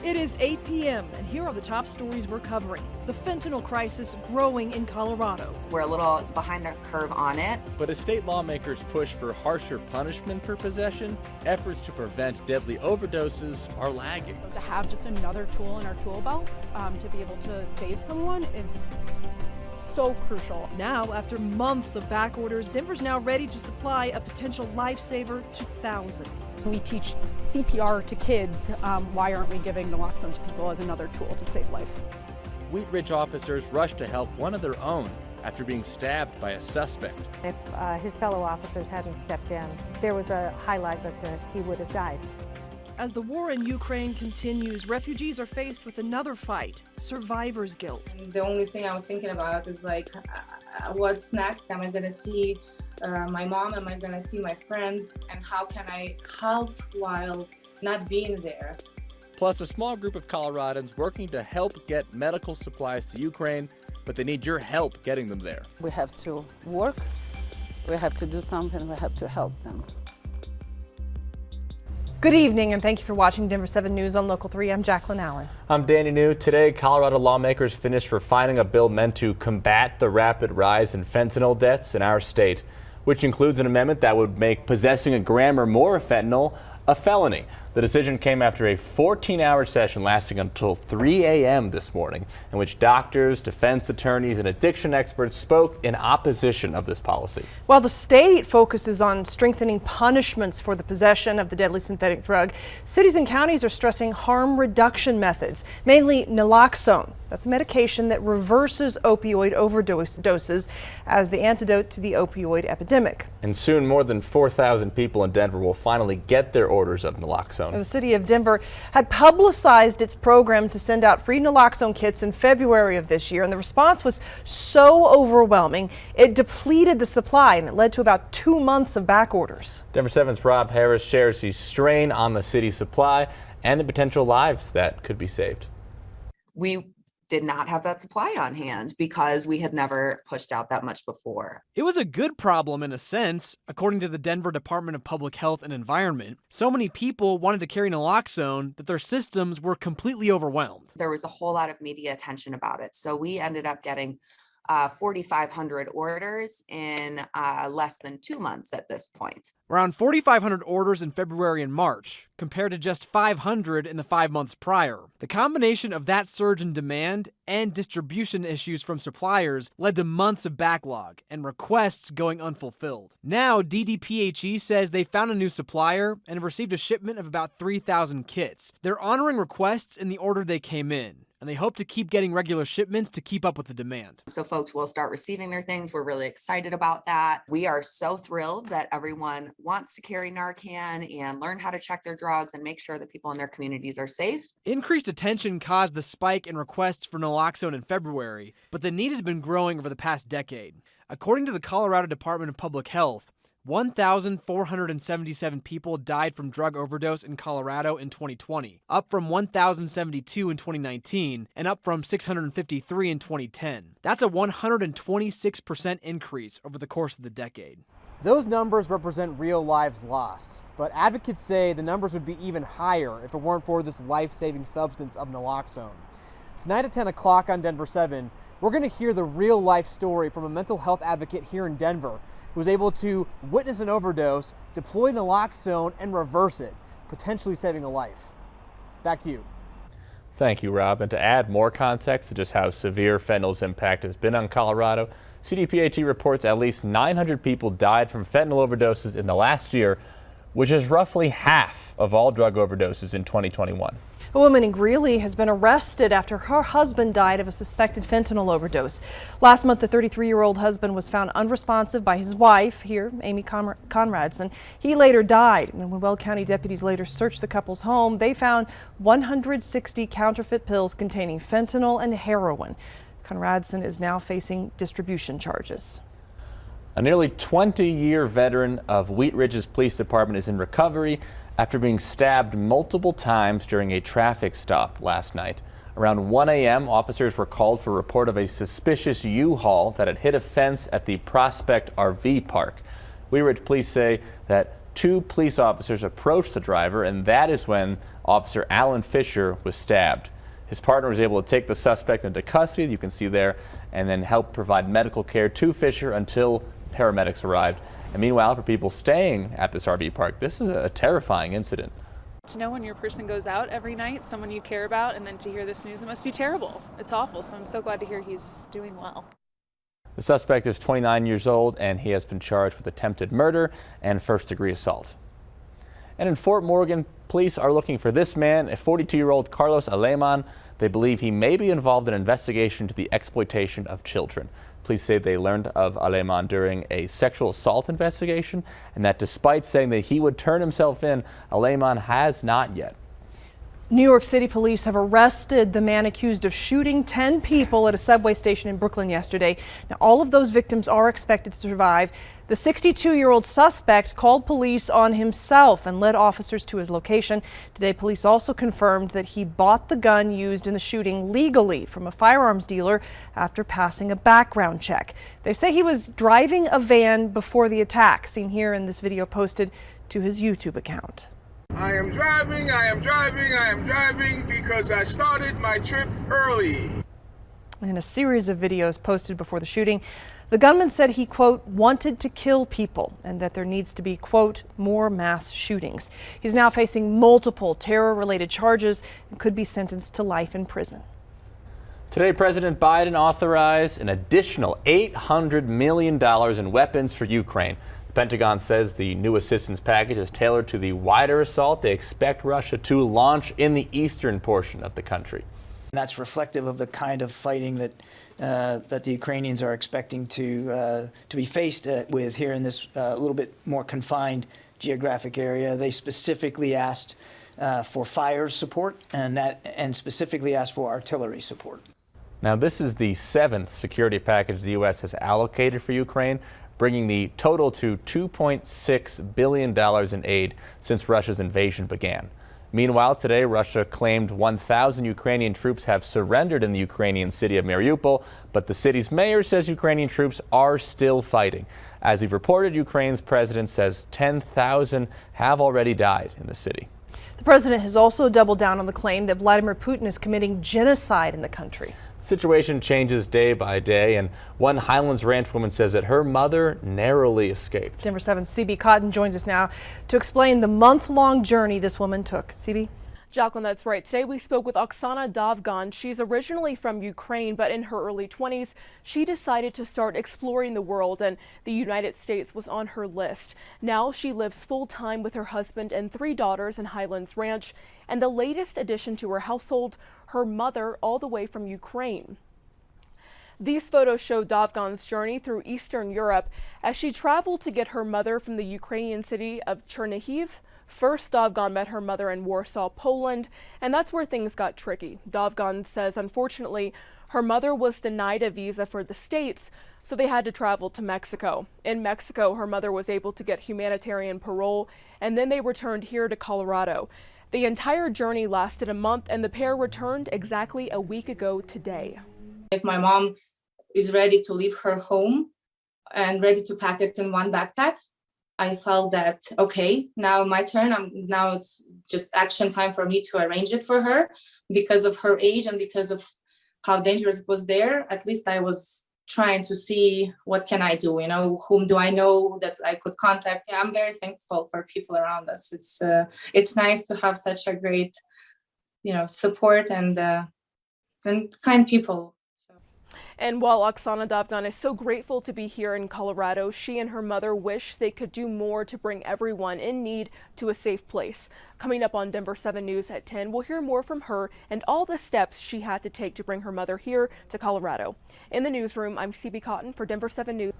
It is 8 p.m. and here are the top stories we're covering. The fentanyl crisis growing in Colorado. We're a little behind the curve on it. But as state lawmakers push for harsher punishment for possession, efforts to prevent deadly overdoses are lagging. So to have just another tool in our tool belts to be able to save someone is so crucial. Now, after months of back orders, Denver's now ready to supply a potential lifesaver to thousands. We teach CPR to kids. Why aren't we giving naloxone to people as another tool to save life? Wheat Ridge officers rushed to help one of their own after being stabbed by a suspect. If his fellow officers hadn't stepped in, there was a high likelihood he would have died. As the war in Ukraine continues, refugees are faced with another fight, survivor's guilt. The only thing I was thinking about is like, what's next? Am I gonna see my mom? Am I gonna see my friends? And how can I help while not being there? Plus, a small group of Coloradans working to help get medical supplies to Ukraine, but they need your help getting them there. We have to work, we have to do something, we have to help them. Good evening, and thank you for watching Denver 7 News on Local 3. I'm Jacqueline Allen. I'm Danny New. Today, Colorado lawmakers finished refining a bill meant to combat the rapid rise in fentanyl deaths in our state, which includes an amendment that would make possessing a gram or more of fentanyl a felony. The decision came after a 14-hour session lasting until 3 a.m. this morning, in which doctors, defense attorneys, and addiction experts spoke in opposition of this policy. While the state focuses on strengthening punishments for the possession of the deadly synthetic drug, cities and counties are stressing harm reduction methods, mainly naloxone. That's a medication that reverses opioid overdoses as the antidote to the opioid epidemic. And soon, more than 4,000 people in Denver will finally get their orders of naloxone. The city of Denver had publicized its program to send out free naloxone kits in February of this year, and the response was so overwhelming, it depleted the supply, and it led to about 2 months of back orders. Denver 7's Rob Harris shares the strain on the city's supply and the potential lives that could be saved. We did not have that supply on hand because we had never pushed out that much before. It was a good problem in a sense, according to the Denver Department of Public Health and Environment. So many people wanted to carry naloxone that their systems were completely overwhelmed. There was a whole lot of media attention about it. So we ended up getting 4,500 orders in less than 2 months at this point. Around 4,500 orders in February and March, compared to just 500 in the 5 months prior. The combination of that surge in demand and distribution issues from suppliers led to months of backlog and requests going unfulfilled. Now, DDPHE says they found a new supplier and have received a shipment of about 3,000 kits. They're honoring requests in the order they came in, and they hope to keep getting regular shipments to keep up with the demand. So folks will start receiving their things. We're really excited about that. We are so thrilled that everyone wants to carry Narcan and learn how to check their drugs and make sure that people in their communities are safe. Increased attention caused the spike in requests for naloxone in February, but the need has been growing over the past decade. According to the Colorado Department of Public Health, 1,477 people died from drug overdose in Colorado in 2020, up from 1,072 in 2019 and up from 653 in 2010. That's a 126% increase over the course of the decade. Those numbers represent real lives lost, but advocates say the numbers would be even higher if it weren't for this life-saving substance of naloxone. Tonight at 10 o'clock on Denver 7, we're going to hear the real-life story from a mental health advocate here in Denver who was able to witness an overdose, deploy naloxone, and reverse it, potentially saving a life. Back to you. Thank you, Rob. And to add more context to just how severe fentanyl's impact has been on Colorado, CDPHE reports at least 900 people died from fentanyl overdoses in the last year, which is roughly half of all drug overdoses in 2021. A woman in Greeley has been arrested after her husband died of a suspected fentanyl overdose. Last month, the 33-year-old husband was found unresponsive by his wife, here, Amy Conradson. He later died, and when Weld County deputies later searched the couple's home, they found 160 counterfeit pills containing fentanyl and heroin. Conradson is now facing distribution charges. A nearly 20-year veteran of Wheat Ridge's police department is in recovery after being stabbed multiple times during a traffic stop last night. Around 1 a.m., officers were called for a report of a suspicious U-Haul that had hit a fence at the Prospect RV Park. Wheat Ridge police say that 2 police officers approached the driver, and that is when Officer Alan Fisher was stabbed. His partner was able to take the suspect into custody, you can see there, and then help provide medical care to Fisher until paramedics arrived. And meanwhile, for people staying at this RV park, this is a terrifying incident. To know when your person goes out every night, someone you care about, and then to hear this news, it must be terrible. It's awful, so I'm so glad to hear he's doing well. The suspect is 29 years old, and he has been charged with attempted murder and first-degree assault. And in Fort Morgan, police are looking for this man, a 42-year-old Carlos Aleman. They believe he may be involved in an investigation to the exploitation of children. Police say they learned of Aleman during a sexual assault investigation, and that despite saying that he would turn himself in, Aleman has not yet. New York City police have arrested the man accused of shooting 10 people at a subway station in Brooklyn yesterday. Now, all of those victims are expected to survive. The 62-year-old suspect called police on himself and led officers to his location. Today, police also confirmed that he bought the gun used in the shooting legally from a firearms dealer after passing a background check. They say he was driving a van before the attack, seen here in this video posted to his YouTube account. I am driving because I started my trip early. In a series of videos posted before the shooting, the gunman said he, quote, wanted to kill people and that there needs to be, quote, more mass shootings. He's now facing multiple terror-related charges and could be sentenced to life in prison. Today, President Biden authorized an additional $800 million in weapons for Ukraine. The Pentagon says the new assistance package is tailored to the wider assault they expect Russia to launch in the eastern portion of the country. That's reflective of the kind of fighting that that the Ukrainians are expecting to be faced with here in this little bit more confined geographic area. They specifically asked for fire support and specifically asked for artillery support. Now, this is the 7th security package the U.S. has allocated for Ukraine, bringing the total to $2.6 billion in aid since Russia's invasion began. Meanwhile, today, Russia claimed 1,000 Ukrainian troops have surrendered in the Ukrainian city of Mariupol, but the city's mayor says Ukrainian troops are still fighting. As he reported, Ukraine's president says 10,000 have already died in the city. The president has also doubled down on the claim that Vladimir Putin is committing genocide in the country. Situation changes day by day, and one Highlands Ranch woman says that her mother narrowly escaped. Denver 7's CB Cotton joins us now to explain the month-long journey this woman took. CB? Jacqueline, that's right. Today we spoke with Oksana Davgan. She's originally from Ukraine, but in her early 20s, she decided to start exploring the world, and the United States was on her list. Now she lives full-time with her husband and 3 daughters in Highlands Ranch, and the latest addition to her household, her mother, all the way from Ukraine. These photos show Davgan's journey through Eastern Europe as she traveled to get her mother from the Ukrainian city of Chernihiv. First, Davgan met her mother in Warsaw, Poland, and that's where things got tricky. Davgan says, unfortunately, her mother was denied a visa for the States, so they had to travel to Mexico. In Mexico, her mother was able to get humanitarian parole, and then they returned here to Colorado. The entire journey lasted a month, and the pair returned exactly a week ago today. If my mom is ready to leave her home and ready to pack it in one backpack, I felt that, okay, now my turn. Now it's just action time for me to arrange it for her. Because of her age and because of how dangerous it was there, at least I was trying to see what can I do, whom do I know that I could contact. I'm very thankful for people around us. It's nice to have such a great, support and kind people. And while Oksana Davgan is so grateful to be here in Colorado, she and her mother wish they could do more to bring everyone in need to a safe place. Coming up on Denver 7 News at 10, we'll hear more from her and all the steps she had to take to bring her mother here to Colorado. In the newsroom, I'm CB Cotton for Denver 7 News.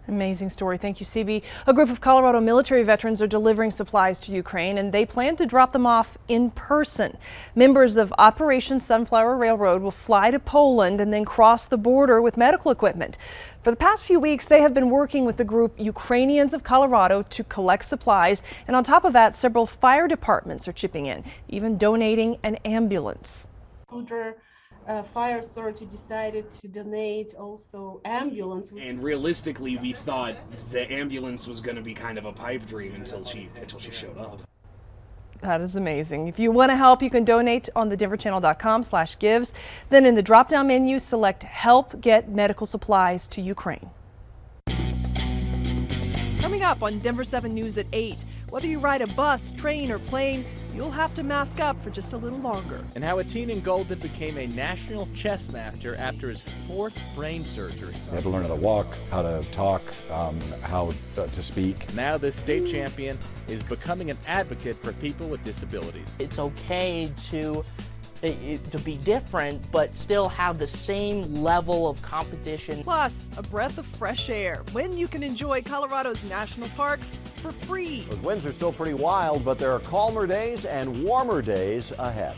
Amazing story. Thank you, CB. A group of Colorado military veterans are delivering supplies to Ukraine, and they plan to drop them off in person. Members of Operation Sunflower Railroad will fly to Poland and then cross the border with medical equipment. For the past few weeks, they have been working with the group Ukrainians of Colorado to collect supplies, and on top of that, several fire departments are chipping in, even donating an ambulance. fire authority decided to donate also ambulance. And realistically, we thought the ambulance was going to be kind of a pipe dream until she showed up. That is amazing. If you want to help, you can donate on the denverchannel.com/gives. Then in the drop-down menu, select Help Get Medical Supplies to Ukraine. Coming up on Denver 7 News at 8, whether you ride a bus, train, or plane, you'll have to mask up for just a little longer. And how a teen in Golden became a national chess master after his 4th brain surgery. They had to learn how to walk, how to talk, how to speak. Now this state champion is becoming an advocate for people with disabilities. It's okay to be different, but still have the same level of competition. Plus, a breath of fresh air when you can enjoy Colorado's national parks for free. Those winds are still pretty wild, but there are calmer days and warmer days ahead.